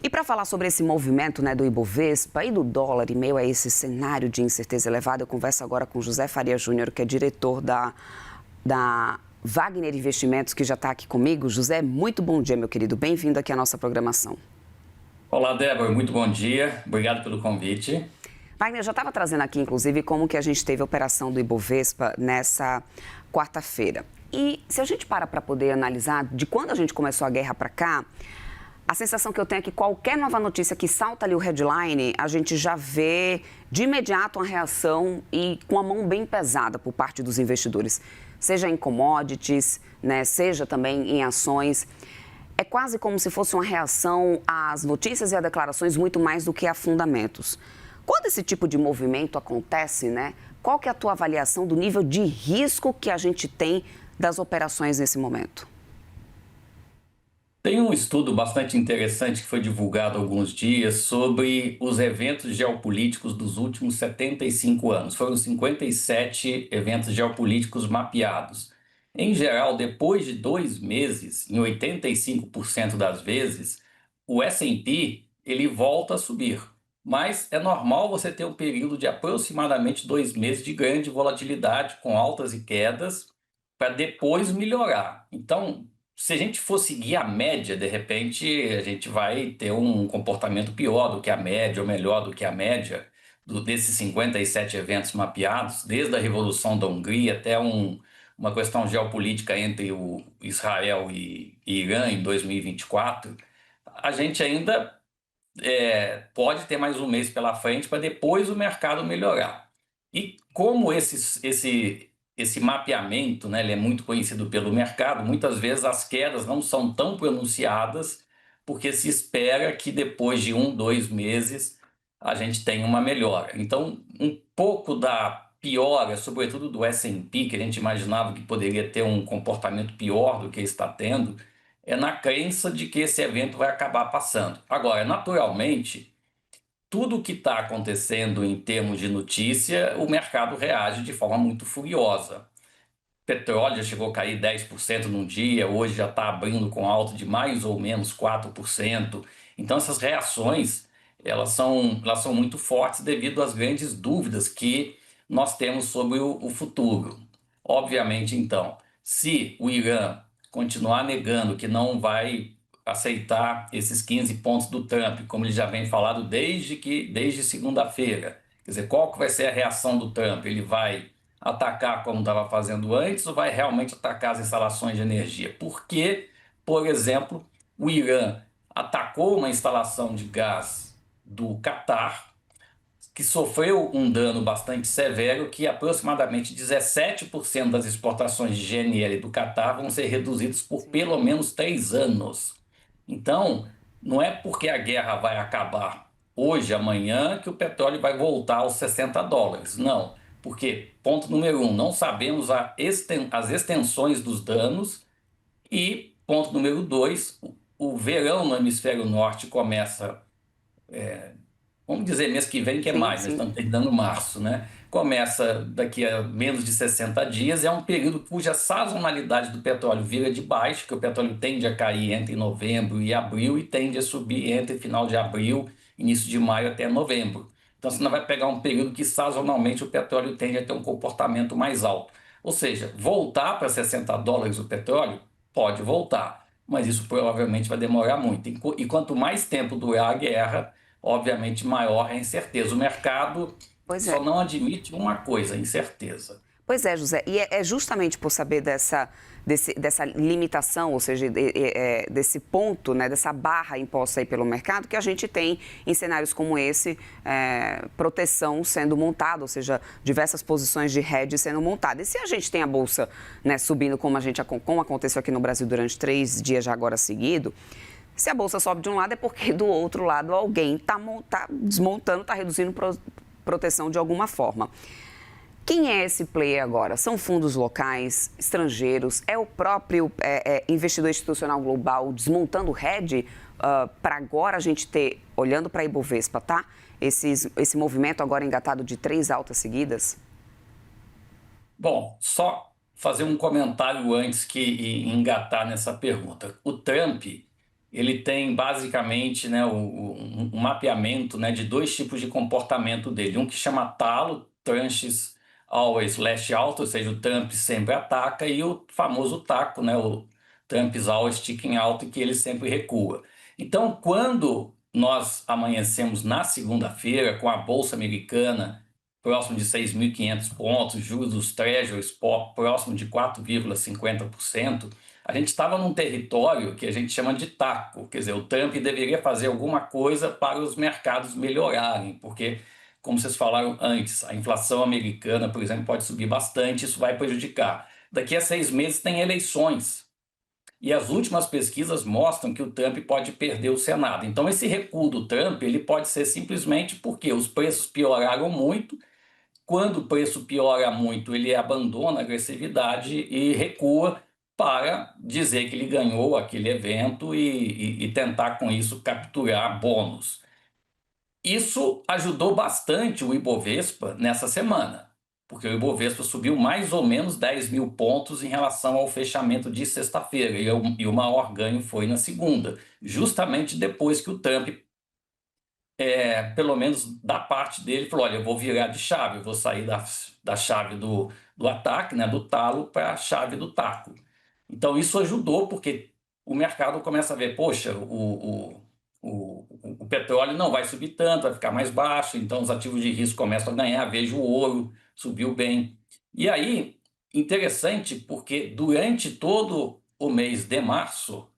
E para falar sobre esse movimento, né, do Ibovespa e do dólar em meio a esse cenário de incerteza elevada, eu converso agora com José Faria Júnior, que é diretor da Wagner Investimentos, que já está aqui comigo. José, muito bom dia, meu querido. Bem-vindo aqui à nossa programação. Olá, Débora. Muito bom dia. Obrigado pelo convite. Wagner, eu já estava trazendo aqui, inclusive, como que a gente teve a operação do Ibovespa nessa quarta-feira. E se a gente para poder analisar de quando a gente começou a guerra para cá, a sensação que eu tenho é que qualquer nova notícia que salta ali o headline, a gente já vê de imediato uma reação e com a mão bem pesada por parte dos investidores, seja em commodities, né, seja também em ações. É quase como se fosse uma reação às notícias e a declarações muito mais do que a fundamentos. Quando esse tipo de movimento acontece, né, qual que é a tua avaliação do nível de risco que a gente tem das operações nesse momento? Tem um estudo bastante interessante que foi divulgado há alguns dias sobre os eventos geopolíticos dos últimos 75 anos. Foram 57 eventos geopolíticos mapeados. Em geral, depois de 2 meses, em 85% das vezes, o S&P ele volta a subir. Mas é normal você ter um período de aproximadamente 2 meses de grande volatilidade, com altas e quedas, para depois melhorar. Então, se a gente for seguir a média, de repente a gente vai ter um comportamento pior do que a média, ou melhor do que a média, desses 57 eventos mapeados, desde a Revolução da Hungria até uma questão geopolítica entre o Israel e Irã em 2024. A gente ainda pode ter mais um mês pela frente para depois o mercado melhorar. E como esse mapeamento, né, ele é muito conhecido pelo mercado, muitas vezes as quedas não são tão pronunciadas, porque se espera que depois de 2 meses a gente tenha uma melhora. Então, um pouco da piora, sobretudo do S&P, que a gente imaginava que poderia ter um comportamento pior do que está tendo, é na crença de que esse evento vai acabar passando. Agora, naturalmente, tudo o que está acontecendo em termos de notícia, o mercado reage de forma muito furiosa. Petróleo já chegou a cair 10% num dia, hoje já está abrindo com alta de mais ou menos 4%. Então, essas reações, elas são muito fortes devido às grandes dúvidas que nós temos sobre o futuro. Obviamente, então, se o Irã continuar negando que não vai aceitar esses 15 pontos do Trump, como ele já vem falado desde segunda-feira, quer dizer, qual que vai ser a reação do Trump? Ele vai atacar como estava fazendo antes ou vai realmente atacar as instalações de energia? Porque, por exemplo, o Irã atacou uma instalação de gás do Catar, que sofreu um dano bastante severo, que aproximadamente 17% das exportações de GNL do Catar vão ser reduzidas por pelo menos 3 anos. Então, não é porque a guerra vai acabar hoje, amanhã, que o petróleo vai voltar aos $60. Não, porque, ponto número um, não sabemos as extensões dos danos e, ponto número dois, o verão no hemisfério norte começa, vamos dizer, mês que vem, que é Sim, maio, nós sim. estamos terminando março, né? Começa daqui a menos de 60 dias, é um período cuja sazonalidade do petróleo vira de baixo, que o petróleo tende a cair entre novembro e abril e tende a subir entre final de abril, início de maio até novembro. Então você não vai pegar um período que sazonalmente o petróleo tende a ter um comportamento mais alto. Ou seja, voltar para $60 o petróleo pode voltar, mas isso provavelmente vai demorar muito. E quanto mais tempo durar a guerra, obviamente maior é a incerteza. O mercado Pois só é. não admite uma coisa: incerteza. Pois é, José, e é justamente por saber dessa limitação, ou seja, desse ponto, né, dessa barra imposta aí pelo mercado, que a gente tem em cenários como esse, proteção sendo montada, ou seja, diversas posições de hedge sendo montadas. E se a gente tem a Bolsa, né, subindo como aconteceu aqui no Brasil durante 3 dias já agora seguido, se a Bolsa sobe de um lado é porque do outro lado alguém está desmontando, está reduzindo proteção de alguma forma. Quem é esse player agora? São fundos locais, estrangeiros? É o próprio investidor institucional global desmontando o hedge para agora a gente ter, olhando para a Ibovespa, tá? Esse movimento agora engatado de 3 altas seguidas? Bom, só fazer um comentário antes que engatar nessa pergunta. O Trump, ele tem basicamente, né, um mapeamento, né, de dois tipos de comportamento dele. Um que chama talo, tranches always lash out, ou seja, o Trump sempre ataca, e o famoso taco, né, o Trump's always sticking out, que ele sempre recua. Então, quando nós amanhecemos na segunda-feira com a Bolsa Americana próximo de 6.500 pontos, juros dos Treasuries próximo de 4,50%, a gente estava num território que a gente chama de taco, quer dizer, o Trump deveria fazer alguma coisa para os mercados melhorarem, porque, como vocês falaram antes, a inflação americana, por exemplo, pode subir bastante, isso vai prejudicar. Daqui a 6 meses tem eleições, e as últimas pesquisas mostram que o Trump pode perder o Senado. Então, esse recuo do Trump ele pode ser simplesmente porque os preços pioraram muito. Quando o preço piora muito, ele abandona a agressividade e recua para dizer que ele ganhou aquele evento e tentar com isso capturar bônus. Isso ajudou bastante o Ibovespa nessa semana, porque o Ibovespa subiu mais ou menos 10.000 pontos em relação ao fechamento de sexta-feira, e o maior ganho foi na segunda, justamente depois que o Trump pelo menos da parte dele, falou: olha, eu vou virar de chave, eu vou sair da chave do ataque, né, do talo, para a chave do taco. Então, isso ajudou, porque o mercado começa a ver: poxa, o petróleo não vai subir tanto, vai ficar mais baixo, então os ativos de risco começam a ganhar, vejo o ouro subiu bem. E aí, interessante, porque durante todo o mês de março,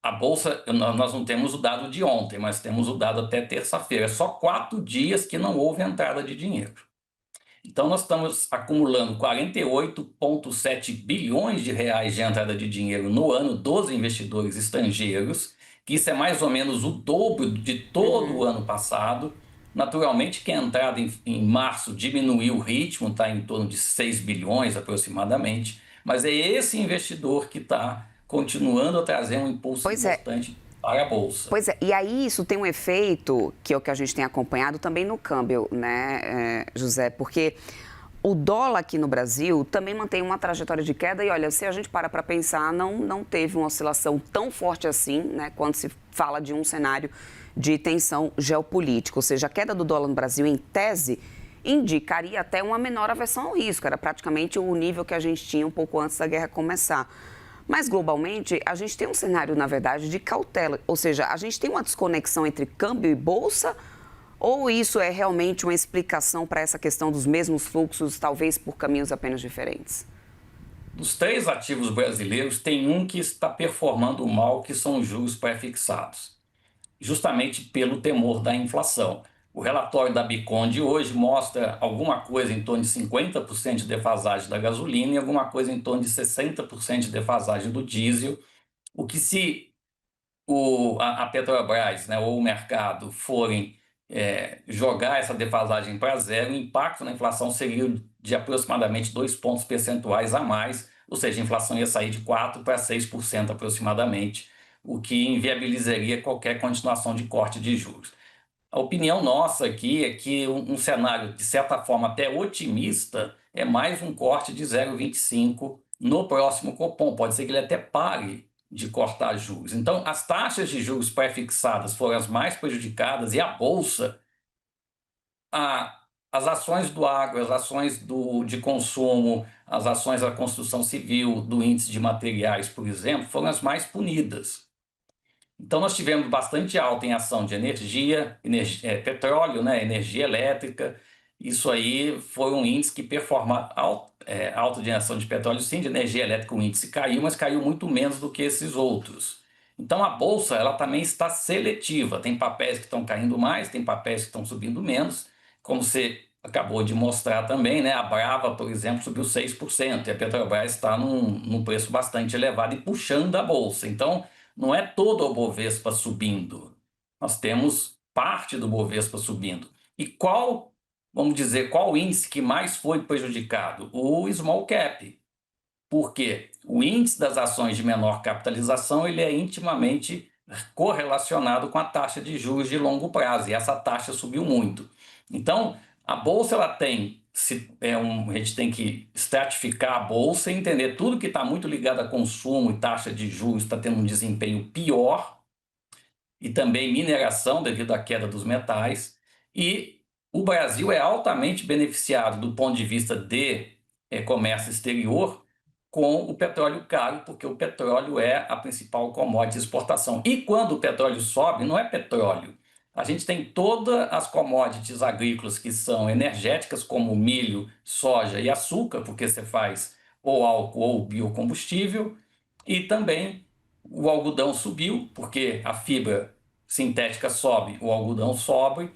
a Bolsa, nós não temos o dado de ontem, mas temos o dado até terça-feira. Só 4 dias que não houve entrada de dinheiro. Então, nós estamos acumulando 48,7 bilhões de reais de entrada de dinheiro no ano dos investidores estrangeiros, que isso é mais ou menos o dobro de todo o ano passado. Naturalmente que a entrada em março diminuiu o ritmo, está em torno de 6 bilhões aproximadamente, mas é esse investidor que está continuando a trazer um impulso Pois é. importante para a Bolsa. Pois é, e aí isso tem um efeito, que é o que a gente tem acompanhado também no câmbio, né, José? Porque o dólar aqui no Brasil também mantém uma trajetória de queda e, olha, se a gente para pensar, não teve uma oscilação tão forte assim, né, quando se fala de um cenário de tensão geopolítica. Ou seja, a queda do dólar no Brasil, em tese, indicaria até uma menor aversão ao risco. Era praticamente o nível que a gente tinha um pouco antes da guerra começar. Mas, globalmente, a gente tem um cenário, na verdade, de cautela. Ou seja, a gente tem uma desconexão entre câmbio e bolsa, ou isso é realmente uma explicação para essa questão dos mesmos fluxos, talvez por caminhos apenas diferentes? Dos 3 ativos brasileiros, tem um que está performando mal, que são os juros pré-fixados, justamente pelo temor da inflação. O relatório da Bicon de hoje mostra alguma coisa em torno de 50% de defasagem da gasolina e alguma coisa em torno de 60% de defasagem do diesel, o que, se a Petrobras, né, ou o mercado forem jogar essa defasagem para zero, o impacto na inflação seria de aproximadamente 2 pontos percentuais a mais, ou seja, a inflação ia sair de 4% para 6% aproximadamente, o que inviabilizaria qualquer continuação de corte de juros. A opinião nossa aqui é que um cenário, de certa forma, até otimista, é mais um corte de 0,25 no próximo Copom. Pode ser que ele até pare de cortar juros. Então, as taxas de juros pré-fixadas foram as mais prejudicadas e a Bolsa, as ações do agro, as ações de consumo, as ações da construção civil, do índice de materiais, por exemplo, foram as mais punidas. Então, nós tivemos bastante alta em ação de energia, petróleo, né, energia elétrica. Isso aí foi um índice que performa alta de ação de petróleo, sim, de energia elétrica o índice caiu, mas caiu muito menos do que esses outros. Então, a Bolsa ela também está seletiva. Tem papéis que estão caindo mais, tem papéis que estão subindo menos. Como você acabou de mostrar também, né, a Brava, por exemplo, subiu 6%, e a Petrobras está num preço bastante elevado e puxando a Bolsa. Então, não é todo o Bovespa subindo, nós temos parte do Bovespa subindo. E vamos dizer, qual índice que mais foi prejudicado? O small cap. Por quê? O índice das ações de menor capitalização ele é intimamente correlacionado com a taxa de juros de longo prazo, e essa taxa subiu muito. Então, a Bolsa ela tem a gente tem que estratificar a bolsa e entender tudo que está muito ligado a consumo e taxa de juros está tendo um desempenho pior, e também mineração devido à queda dos metais. E o Brasil é altamente beneficiado do ponto de vista de comércio exterior com o petróleo caro, porque o petróleo é a principal commodity de exportação. E quando o petróleo sobe, não é petróleo. A gente tem todas as commodities agrícolas que são energéticas, como milho, soja e açúcar, porque você faz ou álcool ou biocombustível, e também o algodão subiu, porque a fibra sintética sobe, o algodão sobe,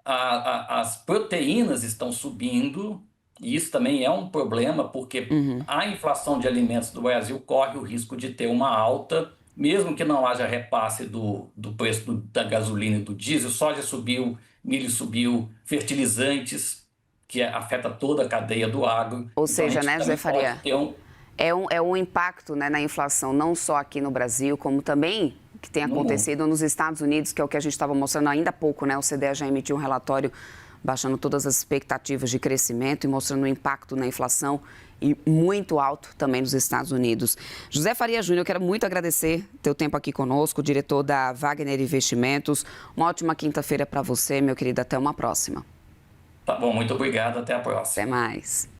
as proteínas estão subindo, e isso também é um problema, porque a inflação de alimentos do Brasil corre o risco de ter uma alta, mesmo que não haja repasse do preço da gasolina e do diesel. Soja subiu, milho subiu, fertilizantes, que afeta toda a cadeia do agro. Ou Então, seja, né, José Faria? Pode ter É um impacto, né, na inflação, não só aqui no Brasil, como também que tem acontecido nos Estados Unidos, que é o que a gente estava mostrando ainda há pouco, né? O CDE já emitiu um relatório baixando todas as expectativas de crescimento e mostrando o impacto na inflação e muito alto também nos Estados Unidos. José Faria Júnior, eu quero muito agradecer teu tempo aqui conosco, diretor da Wagner Investimentos. Uma ótima quinta-feira para você, meu querido. Até uma próxima. Tá bom, muito obrigado. Até a próxima. Até mais.